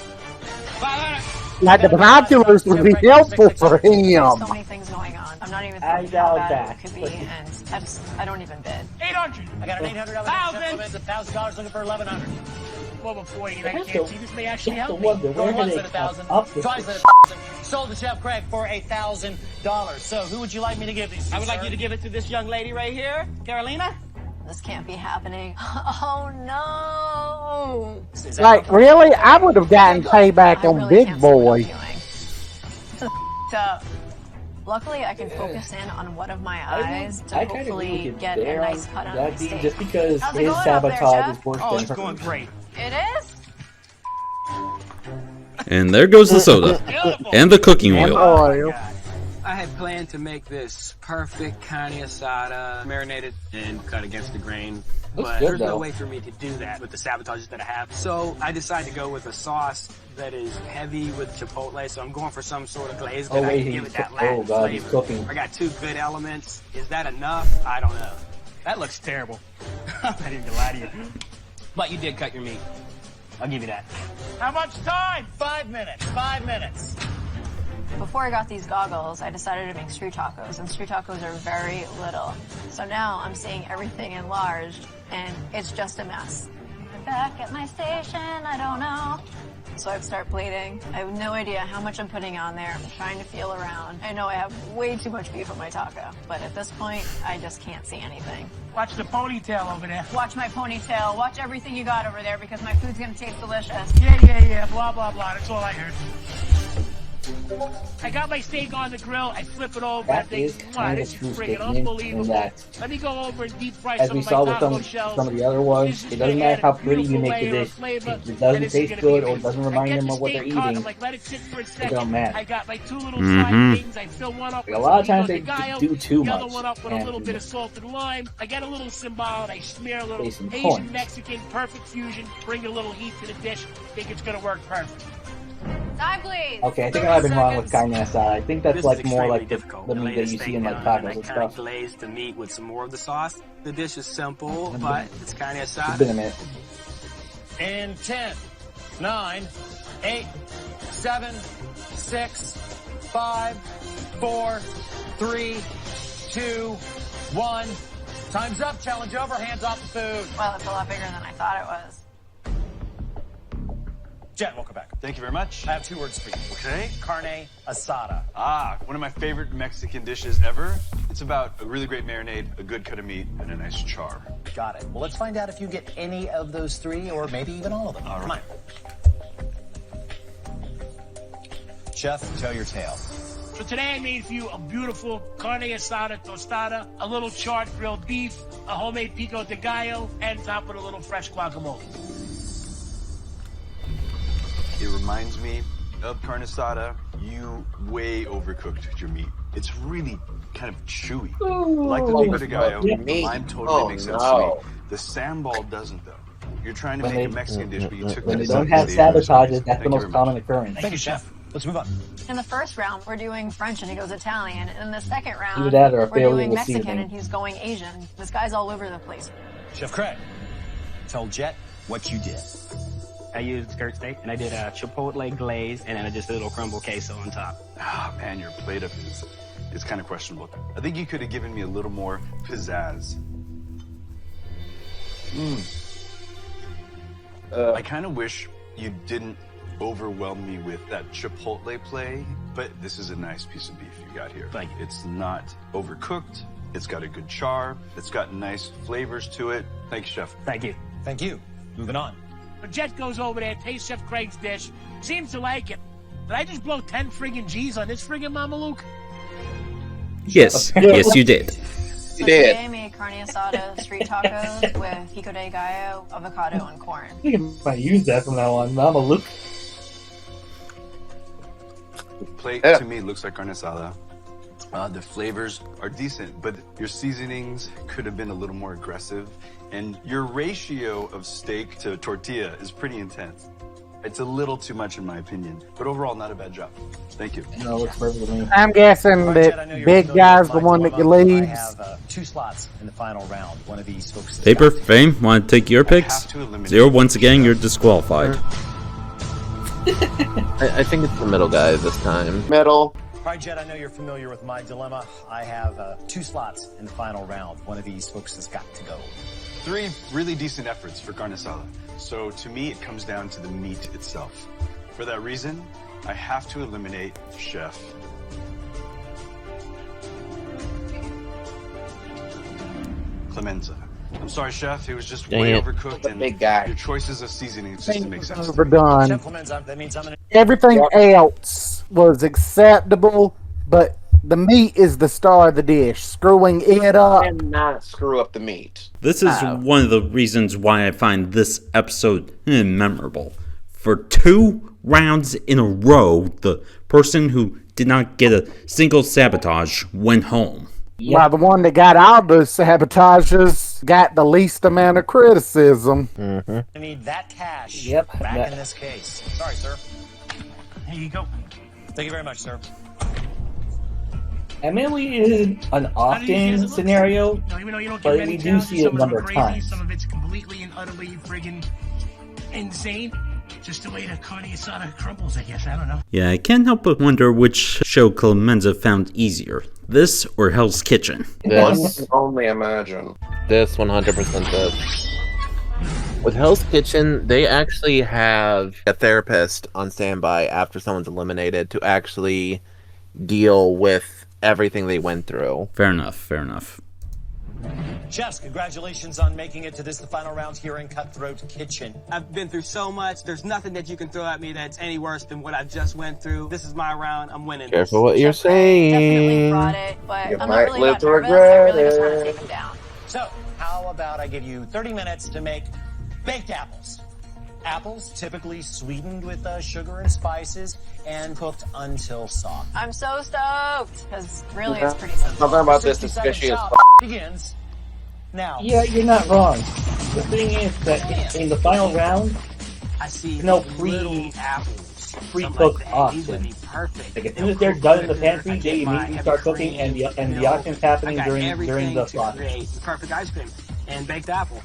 Like the binoculars would be helpful for him. So many things going on. I'm not even I thinking how doubt bad that. it could be, and I don't even bid. 800. I got an $800 $1,000 looking for $1,100. Well, before you, I That's can't the- see. This may actually That's the help me. wonder. Where Once do at they come 1,000, up with twice this? at 1,000. Sold to Chef Craig for $1,000. So who would you like me to give these to? I would like sir? you to give it to this young lady right here, Carolina. This can't be happening. Oh no! Is that Like, really? I would have gotten payback I on really Big can't see what Boy. I'm doing. This is up. Luckily, I can focus in on one of my eyes to I kind of agree hopefully with you get a there nice on cut on that, my Dean, steak. just because How's it his going up there, sabotage Chef? is worse Oh, than it's hers. going great. It is? and there goes the soda and the cooking And oil. oil. I had planned to make this perfect carne asada, marinated and cut against the grain. Looks But good, there's no though. way for me to do that with the sabotages that I have. So I decided to go with a sauce that is heavy with chipotle. So I'm going for some sort of glaze that Oh, I wait, can give it that oh, Latin God, he's flavor. cooking. I got two good elements. Is that enough? I don't know. That looks terrible. I'm not even gonna lie to you. But you did cut your meat. I'll give you that. How much time? 5 minutes. 5 minutes. Before I got these goggles, I decided to make street tacos, and street tacos are very little. So now I'm seeing everything enlarged, and it's just a mess. I'm back at my station, I don't know. So I start bleeding. I have no idea how much I'm putting on there. I'm trying to feel around. I know I have way too much beef on my taco, but at this point, I just can't see anything. Watch the ponytail over there. Watch my ponytail. Watch everything you got over there because my food's gonna taste delicious. Yeah, blah, blah, blah. That's all I heard. I got my steak on the grill. I flip it over. I That think, is wow, kind of this true is freaking statement in unbelievable. that, Let me go over and deep fry as some we of my saw with taco shells. some of the other ones, This is it doesn't gonna matter add how a pretty you beautiful make the layer of dish. flavor, If it and doesn't this is taste gonna good be or doesn't amazing. remind I them get of the what they're steak cut. eating, I'm like, let it sit for a it second. don't matter. I got my two little Mhm. fried things. I fill one up A with lot of some times pico they de gallo, do too the other much, one up with a and little bit of salted lime. I get a little cymbal and I smear a little Say some Asian points. Mexican perfect fusion. Bring a little heat to the dish. Think it's gonna work perfect. Time, please. Okay, I think I've been wrong with carne asada. I think that's This like is more extremely like difficult. the I meat lay that the you steak see in like down tacos and I and kind of stuff. glaze the meat with some more of the sauce. The dish is simple, but it's carne It's asada. been a minute. In 10, 9, 8, 7, 6, 5, 4, 3, 2, 1. Time's up. Challenge over. Hands off the food. Well, it's a lot bigger than I thought it was. Jet, welcome back. Thank you very much. I have 2 words for you. Okay. Carne asada. Ah, one of my favorite Mexican dishes ever. It's about a really great marinade, a good cut of meat, and a nice char. Got it. Well, let's find out if you get any of those 3 or maybe even all of them. All Come on. Chef, tell your tale. So today I made for you a beautiful carne asada tostada, a little charred grilled beef, a homemade pico de gallo, and top with a little fresh guacamole. It reminds me of carne asada. You way overcooked your meat. It's really kind of chewy. Like the pico de gallo, the lime totally makes sense to me. The sambal doesn't, though. You're trying to make a Mexican dish, but you took When that they don't stuff have to the Asian sabotages, recipe. that's Thank the you most very common much. occurrence. Thank you, Chef. Let's move on. In the first round, we're doing French and he goes Italian. In the second round, Either that or a we're failure doing with Mexican seasoning. and he's going Asian. This guy's all over the place. Chef Craig, tell Jet what you did. I used skirt steak and I did a chipotle glaze and then I just did a little crumble queso on top. Ah, man, your plate up is kind of questionable. I think you could have given me a little more pizzazz. I kind of wish you didn't overwhelm me with that chipotle play, but this is a nice piece of beef you got here. Thank you. It's not overcooked. It's got a good char. It's got nice flavors to it. Thank you, Chef. Thank you. Thank you. Moving on. But Jet goes over there, tastes Chef Craig's dish, seems to like it. Did I just blow 10 friggin' G's on this friggin' Mama Luke? Yes, yes, you did. So today I made carne asada street tacos with pico de gallo, avocado, and corn. I think I might use that from now on. Mama Luke. The plate to me looks like carne asada. The flavors are decent, but your seasonings could have been a little more aggressive, and your ratio of steak to tortilla is pretty intense. It's a little too much in my opinion, but overall not a bad job. Thank you. No, looks perfect with me. I'm guessing that Big Guy's the one that I leaves. have 2 slots in the final round. One of these folks. Paper, Fame, want to take your picks? 0, once again, you're disqualified. I think it's the middle guy this time. Middle. All right, Jet, I know you're familiar with my dilemma. I have 2 slots in the final round. One of these folks has got to go. 3 really decent efforts for carne asada. So to me, it comes down to the meat itself. For that reason, I have to eliminate Chef. Clemenza. I'm sorry, Chef. It was just Dang way it. overcooked, and Big guy. your choices of seasonings just didn't make sense. Overdone. Chef Clemenza, that means I'm gonna. Everything else was acceptable, but the meat is the star of the dish. Screwing it up. And not screw up the meat. This is one of the reasons why I find this episode memorable. For 2 rounds in a row, the person who did not get a single sabotage went home. Yep. While the one that got all those sabotages got the least amount of criticism. I need that cash Yep. back in this case. Sorry, sir. Here you go. Thank you very much, sir. Admittedly, it isn't an often scenario, No, even though you don't but get many we do challenges, see it a some of them number are of crazy, times. some of it's completely and utterly friggin' insane. Just the way the carne asada crumbles, I guess. I don't know. Yeah, I can't help but wonder which show Clemenza found easier, this or Hell's Kitchen. One This, can only imagine. this 100% this. With Hell's Kitchen, they actually have a therapist on standby after someone's eliminated to actually deal with everything they went through. Fair enough, fair enough. Chefs, congratulations on making it to the final round here in Cutthroat Kitchen. I've been through so much. There's nothing that you can throw at me that's any worse than what I just went through. This is my round. I'm winning. Careful what you're Definitely saying. brought it, but You I'm might not really live that to nervous. I'm regret really just trying to it. take him down. So, how about I give you 30 minutes to make baked apples? Apples typically sweetened with sugar and spices and cooked until soft. I'm so stoked because really it's pretty simple. Something about this 60 is second fishy as chop f***. begins now. Yeah, you're not wrong. The thing is that in the final round, I see no little pre apples. pre-cook often. Like as soon as they're done in the pantry, they immediately start cooking, and the auction's happening during the sauce. The perfect ice cream and baked apple.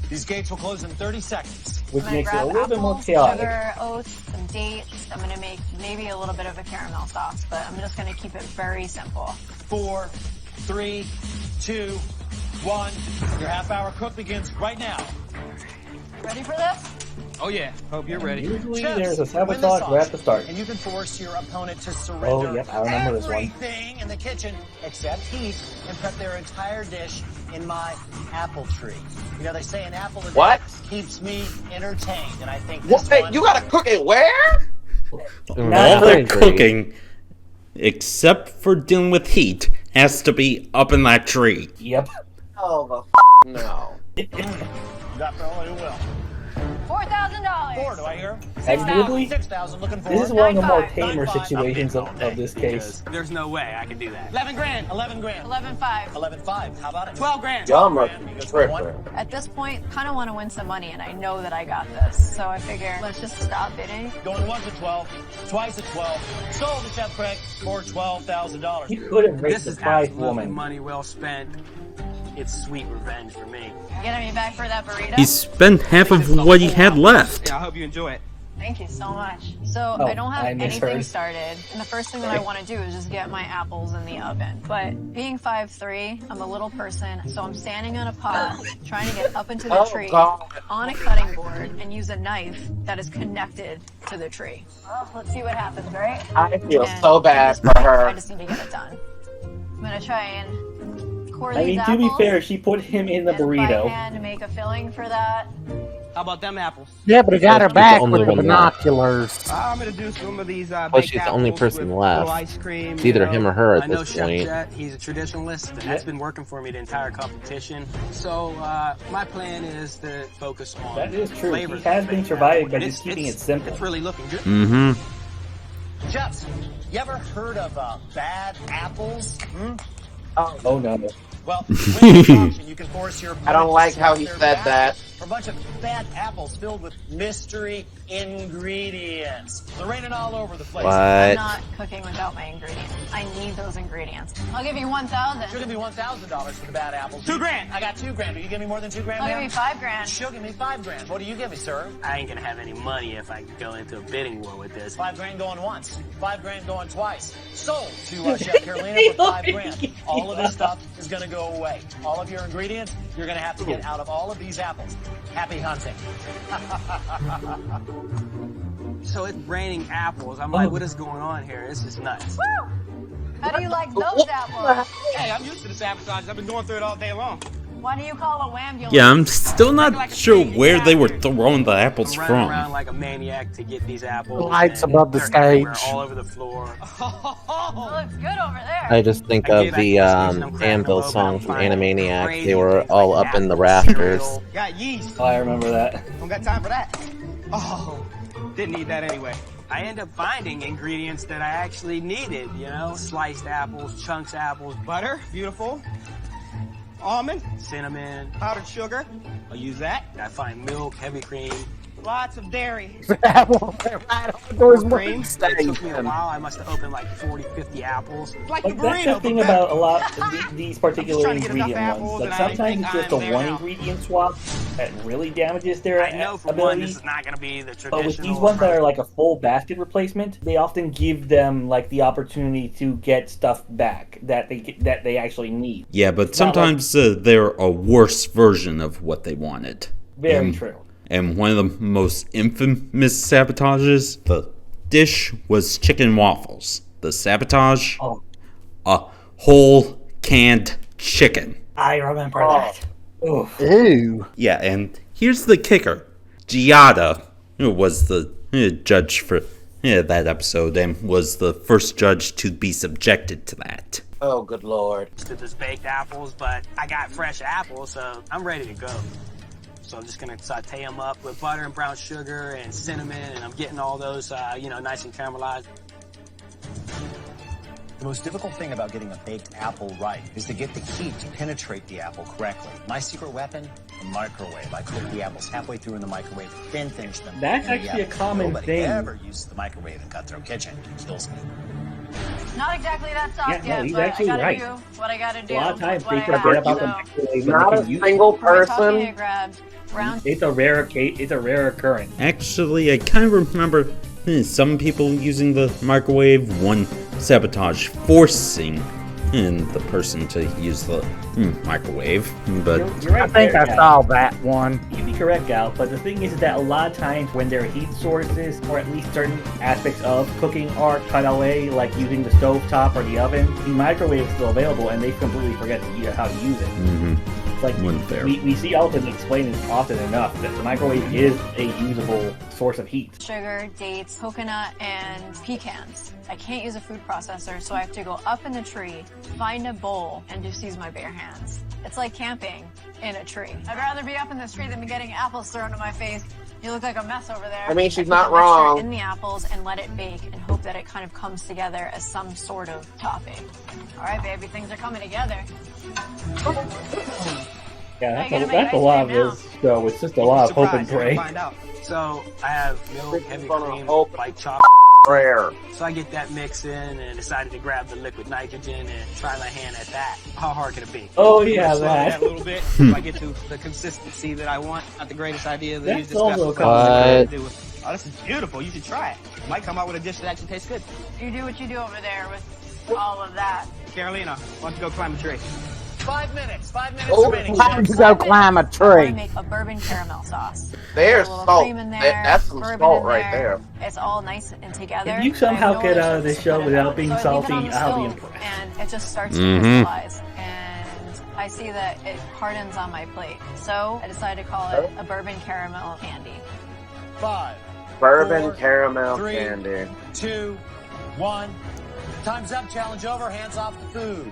These gates will close in 30 seconds. Which I'm gonna makes it a grab little bit more apples, chaotic. sugar, oats, some dates. I'm gonna make maybe a little bit of a caramel sauce, but I'm just gonna keep it very simple. 4, 3, 2, 1. Your half-hour cook begins right now. Ready for this? Oh yeah, hope you're ready. Usually Chefs, there's a win sabotage this right at the start. And you can force your opponent to surrender Oh, yep, I remember this one. everything in the kitchen except heat and prep their entire dish in my apple tree. You know, they say an apple a day keeps me entertained, and I think this one... You gotta cook it where? All their cooking, except for dealing with heat, has to be up in that tree. Yep. Oh, no. Definitely will. $4,000. 4, do I hear? Admittedly, 6,000, looking for this is one of the more 9,500. tamer 9,500. situations of this case. There's no way I can do that. 11 grand. 11 grand. 11.5. 11.5. How about it? 12 grand. Y'all must be tripping. At this point, kind of want to win some money, and I know that I got this. So I figure let's just stop bidding. Going once at 12, twice at 12. Sold to Chef Craig for $12,000. He could have raised This the is prize, absolutely woman. money well spent. It's sweet revenge for me. Getting me back for that burrito? He spent half of what he had left. Yeah, I hope you enjoy it. Thank you so much. So Oh, I don't have I anything misheard. started, and the first thing that I want to do is just get my apples in the oven. But being 5'3", I'm a little person, so I'm standing on a pot, trying to get up into the tree on a cutting board and use a knife that is connected to the tree. Well, let's see what happens, right? I feel And so at bad this for point, her. I just need to get it done. I'm gonna try and core I these mean, to be apples fair, she put him in the and by burrito. hand make a filling for that. How about them apples? Yeah, but he got her She's the back only with the one left. binoculars. I'm gonna do some of these Well, baked she's the only apples person with left. little ice cream. It's either him or her I at know this Chef point. Jet, he's a traditionalist, and that's been working for me the entire competition. So my plan is to focus on That is true. flavor. He has been surviving by And just keeping it simple. It's really looking good. Mm-hmm. Chefs, you ever heard of bad apples? Oh no. Well, when this auction, you can force your I don't opponent like to how swap he their said that. for a bunch of fat apples filled with mystery ingredients. They're raining all over the place. I'm What? not cooking without my ingredients. I need those ingredients. I'll give you 1,000. She'll give me $1,000 for the bad apples. $2 grand. I got $2 grand. Will you give me more than $2 grand? I'll give ma'am? you 5 grand. She'll give me $5 grand. What do you give me, sir? I ain't gonna have any money if I go into a bidding war with this. $5 grand going once. $5 grand going twice. Sold to Chef Carolina for $5 grand. All of this stuff is gonna go away. All of your ingredients, you're gonna have to get out of all of these apples. Happy hunting. So it's raining apples. I'm like, what is going on here? This is nuts. Woo! How do you like those apples? Hey, I'm used to the sabotage. I've been going through it all day long. What do you call a wambulance? Yeah, I'm still not sure where they were throwing the apples I'm running around from. like a maniac to get these apples. Lights and above the they're everywhere, stage. all over the floor. It looks good over there. I just think I of get the back to the station, I'm cracking Anvil them song open, from I'm finding Animaniacs. crazy They were things all like up in the apple rafters. cereal. Got yeast. I remember that. Don't got time for that. Oh, didn't need that anyway. I end up finding ingredients that I actually needed, you know? Sliced apples, chunks apples, Butter, beautiful. Almond, cinnamon. powdered sugar. I'll use that. I find milk, heavy cream. Lots of dairy. Those cream. It took me a while. I must have opened like 40, 50 apples. Like the Like, that's the burrito, thing but better. about a lot of these particular trying to get enough ingredient apples ones. Like and I sometimes think it's just I'm a there one now. ingredient swap that really damages their I know for one, ability. this is not going to be the traditional. But with these ones that are like a full basket replacement, they often give them like the opportunity to get stuff back that they actually need. Yeah, but It's not like- sometimes they're a worse version of what they wanted. Very true. And one of the most infamous sabotages, the dish was chicken waffles. The sabotage, a whole canned chicken. I remember that. Oof. Ew. Yeah, and here's the kicker. Giada, who was the judge for that episode and was the first judge to be subjected to that. Oh, good lord. To this baked apples, but I got fresh apples, so I'm ready to go. So I'm just gonna saute them up with butter and brown sugar and cinnamon, and I'm getting all those, nice and caramelized. most difficult thing about getting a baked apple right is to get the heat to penetrate the apple correctly. My secret weapon, the microwave. I cook the apples halfway through in the microwave, then finish them. That's in the actually a oven. common Nobody thing. ever uses the microwave in Cutthroat Kitchen. It kills me. Not exactly that soft Yeah, no, yet, he's but I actually gotta right. do what I gotta do. A lot of times with what I they forget have, about the so- microwave. Not a single For my tossing, I person. grabbed round It's a rare case. It's a rare occurrence. Actually, I kind of remember some people using the microwave, one sabotage forcing the person to use the microwave, but You're right I think there, I Gal. saw that one. You'd be correct, Gal, but the thing is that a lot of times when their heat sources, or at least certain aspects of cooking are cut away, like using the stovetop or the oven, the microwave is still available, and they completely forget how to use it. It's like Unfair. we see Alton explaining often enough that the microwave is a usable source of heat. sugar, dates, coconut, and pecans. I can't use a food processor, so I have to go up in the tree, find a bowl, and just use my bare hands. It's like camping in a tree. I'd rather be up in this tree than be getting apples thrown in my face. You look like a mess over there. I mean, she's put not the mixture wrong. in the apples and let it bake and hope that it kind of comes together as some sort of topping. All right, baby, things are coming together. Yeah, How you gonna make that's a ice lot of cream now? this show. It's just a lot of hope and Surprise, pray. you'll find out. So I have milk, heavy gonna cream, hope like chocolate. Prayer. So I get that mix in and decided to grab the liquid nitrogen and try my hand at that. How hard can it be? Oh yeah, Slow that. a little bit. If I get to the consistency that I want, not the greatest idea. That That's you also discussed. a common thing. Oh, this is beautiful. You should try it. You might come out with a dish that actually tastes good. You do what you do over there with all of that. Carolina, why don't you go climb a tree? 5 minutes. 5 minutes Oh, remaining. Why don't you go climb a I want tree? to make a bourbon caramel sauce. There's A little salt. cream in there, That's some bourbon salt in right there. It's all nice and together. If you I somehow have no get out of other this choice show to put it without on. being So I leave salty, it on the I'll be stove, impressed. and it just starts to crystallize. And I see that it hardens on my plate. So I decided to call it a bourbon caramel candy. 5, Bourbon 4, caramel 3, candy. 2, 1. Time's up. Challenge over. Hands off the food.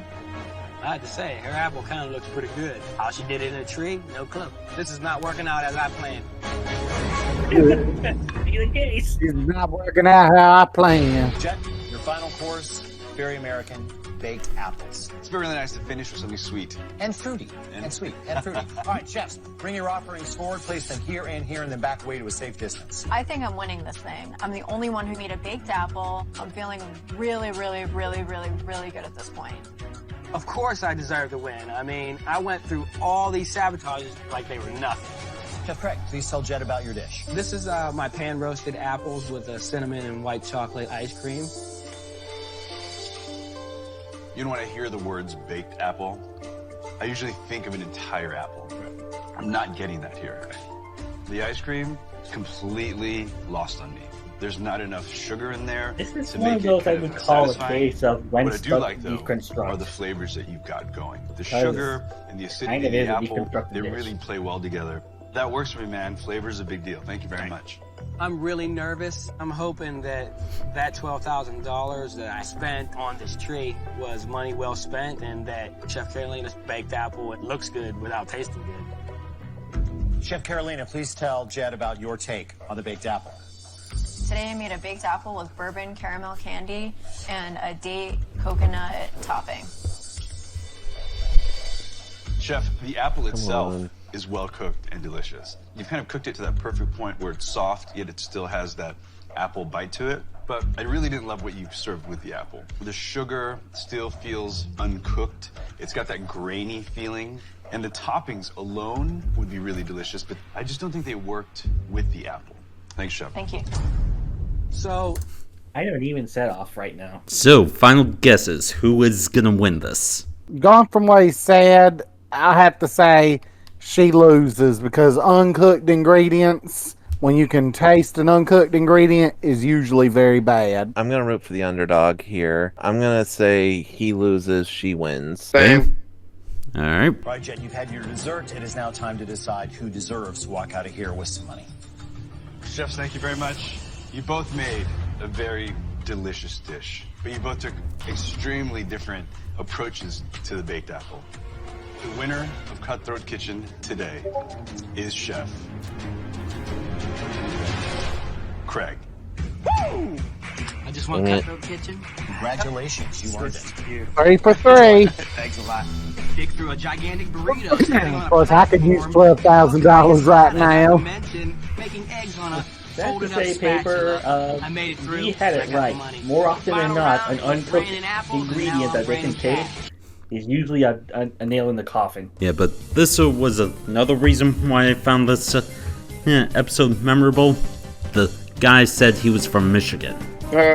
I have to say, her apple kind of looks pretty good. How she did it in a tree, no clue. This is not working out as I planned. Be the case. It's not working out how I planned. Jet, your final course, very American, baked apples. It's been really nice to finish with something sweet. And fruity. And sweet. And fruity. All right, chefs, bring your offerings forward. Place them here and here and then back away to a safe distance. I think I'm winning this thing. I'm the only one who made a baked apple. I'm feeling really, really, really, really, really good at this point. Of course I deserve to win. I mean, I went through all these sabotages like they were nothing. Chef Craig, please tell Jet about your dish. This is my pan-roasted apples with cinnamon and white chocolate ice cream. You know, when I hear the words baked apple, I usually think of an entire apple. I'm not getting that here. The ice cream is completely lost on me. There's not enough sugar in there. This is to one make of it those I kind would of call a satisfying. case of when What I do stuff like, though, deconstruct. are the flavors that you've got going. The Because sugar and the acidity kind of of the is a apple, deconstructed they dish. really play well together. That works for me, man. Flavor's a big deal. Thank you very much. I'm really nervous. I'm hoping that $12,000 that I spent on this tree was money well spent and that Chef Carolina's baked apple, it looks good without tasting good. Chef Carolina, please tell Jet about your take on the baked apple. Today I made a baked apple with bourbon caramel candy and a date coconut topping. Chef, the apple itself is well cooked and delicious. You've kind of cooked it to that perfect point where it's soft, yet it still has that apple bite to it. But I really didn't love what you served with the apple. The sugar still feels uncooked. It's got that grainy feeling. And the toppings alone would be really delicious, but I just don't think they worked with the apple. Thanks, Chef. Thank you. So, I haven't even set off right now. So, final guesses. Who is gonna win this? Gone from what he said, I have to say she loses because uncooked ingredients, when you can taste an uncooked ingredient, is usually very bad. I'm gonna root for the underdog here. I'm gonna say he loses, she wins. Same. All right. All right, Jet, you've had your dessert. It is now time to decide who deserves to walk out of here with some money. Chefs, thank you very much. You both made a very delicious dish, but you both took extremely different approaches to the baked apple. The winner of Cutthroat Kitchen today is Chef Craig. Woo! I just want Dang it. Cutthroat Kitchen. Congratulations, you earned it. 3 for 3. Thanks a lot. Dig through a gigantic burrito. Of course, I could use $12,000 right now. Mention making eggs on a That's to folded up say, Paper, spatula. I made it through. he had I it got right. the money. More often than Final not, round an was uncooked raining apples, and ingredient now that I'm they can raining taste cash. is usually a nail in the coffin. Yeah, but this was another reason why I found this episode memorable. The guy said he was from Michigan.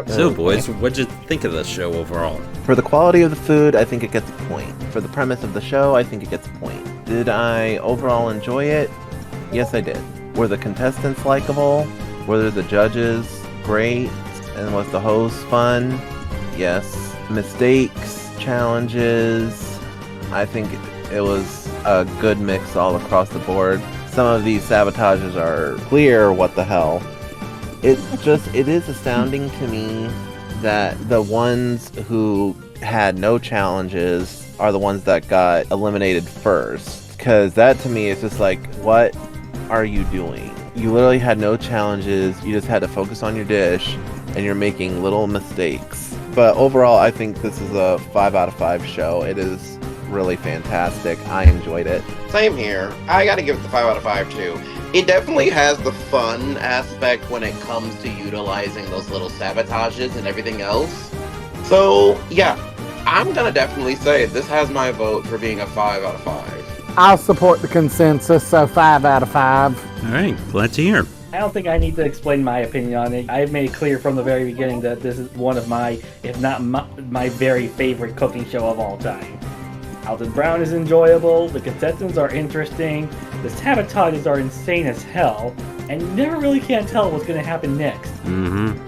So, boys, what'd you think of the show overall? For the quality of the food, I think it gets a point. For the premise of the show, I think it gets a point. Did I overall enjoy it? Yes, I did. Were the contestants likable? Were the judges great? And was the host fun? Yes. Mistakes, challenges, I think it was a good mix all across the board. Some of these sabotages are clear, what the hell. It is astounding to me that the ones who had no challenges are the ones that got eliminated first. Because that to me is just like, what are you doing? You literally had no challenges, you just had to focus on your dish, and you're making little mistakes. But overall, I think this is a 5 out of 5 show. It is really fantastic. I enjoyed it. Same here. I gotta give it the 5 out of 5 too. It definitely has the fun aspect when it comes to utilizing those little sabotages and everything else. So, yeah, I'm gonna definitely say this has my vote for being a 5 out of 5. I'll support the consensus, so 5 out of 5. All right, glad to hear. I don't think I need to explain my opinion on it. I've made it clear from the very beginning that this is one of my, if not my very favorite cooking show of all time. Alton Brown is enjoyable, the contestants are interesting, the sabotages are insane as hell, and you never really can tell what's going to happen next.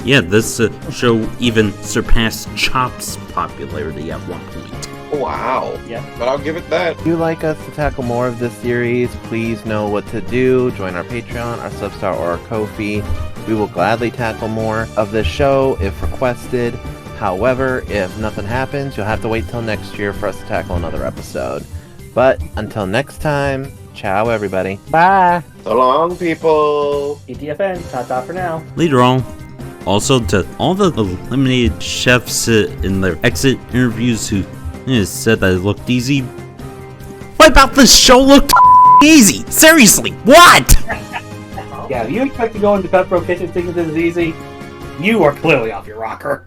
Yeah, this show even surpassed Chop's popularity at one point. Wow. Yeah. But I'll give it that. If you'd like us to tackle more of this series, please know what to do. Join our Patreon, our Substar, or our Ko-fi. We will gladly tackle more of this show if requested. However, if nothing happens, you'll have to wait till next year for us to tackle another episode. But until next time, ciao everybody. Bye. So long, people. ETFN, ta-ta for now. Later on. Also, to all the eliminated chefs in their exit interviews who said that it looked easy. What about this show looked easy? Seriously, what? Yeah, if you expect to go into Cutthroat Kitchen thinking this is easy, you are clearly off your rocker.